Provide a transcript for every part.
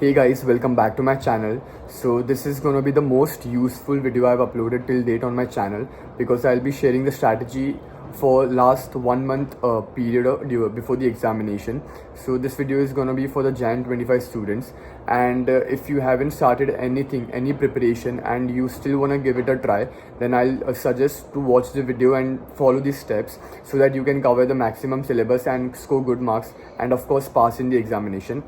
Hey guys, welcome back to my channel. So this is going to be the most useful video I've uploaded till date on my channel because I'll be sharing the strategy for last 1 month period before the examination. So this video is going to be for the Jan 25 students, and if you haven't started any preparation and you still want to give it a try, then I'll suggest to watch the video and follow these steps so that you can cover the maximum syllabus and score good marks and of course pass in the examination.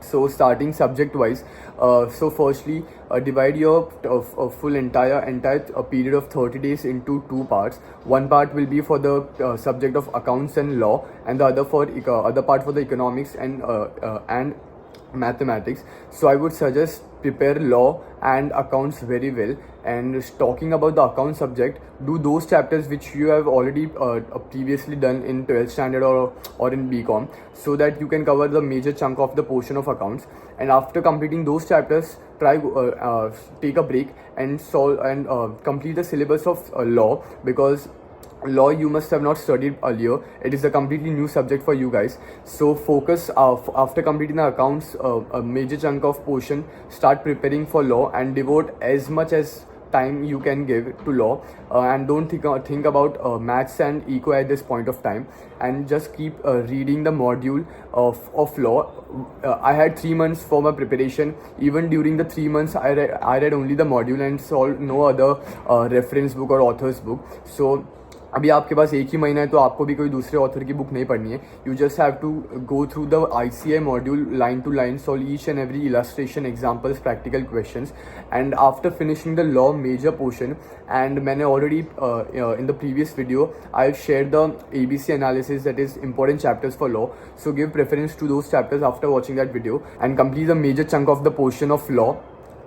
So starting subject wise, so firstly divide your full entire period of 30 days into two parts. One part will be for the subject of accounts and law, and the other for other part for the economics and mathematics. So I would suggest prepare law and accounts very well, and talking about the account subject, do those chapters which you have already previously done in 12th standard or in BCom, so that you can cover the major chunk of the portion of accounts. And after completing those chapters, try take a break and solve and complete the syllabus of law, because law you must have not studied earlier. It is a completely new subject for you guys. So focus after completing the accounts, a major chunk of portion, start preparing for law and devote as much as time you can give to law, and don't think about maths and eco at this point of time, and just keep reading the module of law. I had 3 months for my preparation. Even during the 3 months I read only the module and saw no other reference book or author's book. So अभी आपके पास एक ही महीना है, तो आपको भी कोई दूसरे ऑथर की बुक नहीं पढ़नी है. You just have to go through the ICAI module line to line, solve each and every illustration, examples, practical questions, and after finishing the law major portion. And मैंने already in the previous video I have share the ABC analysis, that is important chapters for law. So give preference to those chapters after watching that video and complete the major chunk of the portion of law.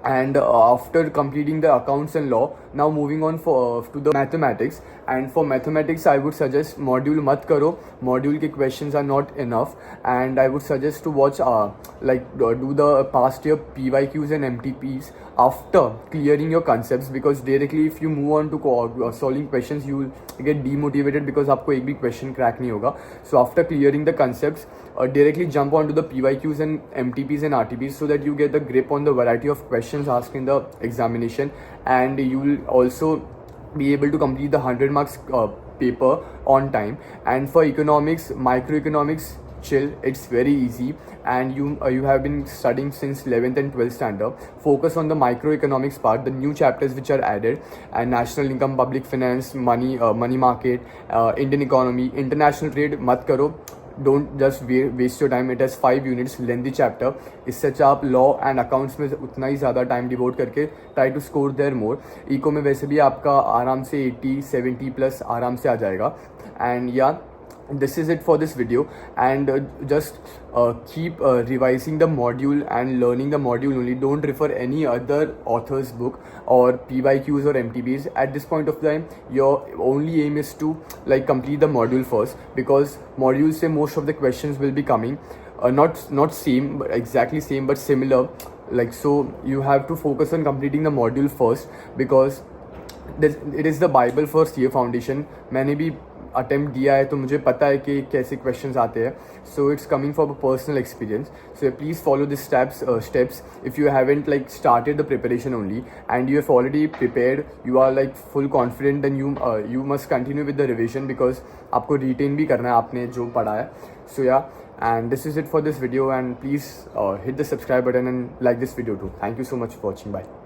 And after completing the accounts and law, now moving on to the mathematics. And for mathematics I would suggest module mat karo. Module ke questions are not enough, and I would suggest to watch do the past year PYQs and MTPs after clearing your concepts, because directly if you move on to solving questions you will get demotivated because आपको एक भी question crack नहीं होगा. So after clearing the concepts, directly jump onto the PYQs and MTPs and RTPs, so that you get the grip on the variety of questions asked in the examination, and you will also be able to complete the 100 marks paper on time. And for economics, microeconomics, chill, it's very easy, and you have been studying since 11th and 12th standard. Focus on the microeconomics part, the new chapters which are added, and national income, public finance, money market, Indian economy, international trade mat karo. Don't just waste your time. It has 5 units, lengthy chapter. इससे अच्छा आप law and accounts में उतना ही ज़्यादा time devote करके try to score there more. इको में वैसे भी आपका आराम से 80-70 प्लस आराम से आ जाएगा. एंड या this is it for this video, and just keep revising the module and learning the module only. Don't refer any other author's book or PYQs or MTBs at this point of time. Your only aim is to complete the module first, because modules say most of the questions will be coming not same but exactly same but similar. So you have to focus on completing the module first, because it is the Bible for CA foundation. मैंने भी attempt दिया है तो मुझे पता है कि कैसे क्वेश्चंस आते हैं. So it's coming from a personal experience. So please follow this steps if you haven't started the preparation only, and you have already prepared, you are full confident, then you must continue with the revision, because आपको retain भी करना है आपने जो पढ़ा है. So yeah, and this is it for this video, and please hit the subscribe button and like this video too. Thank you so much for watching. Bye.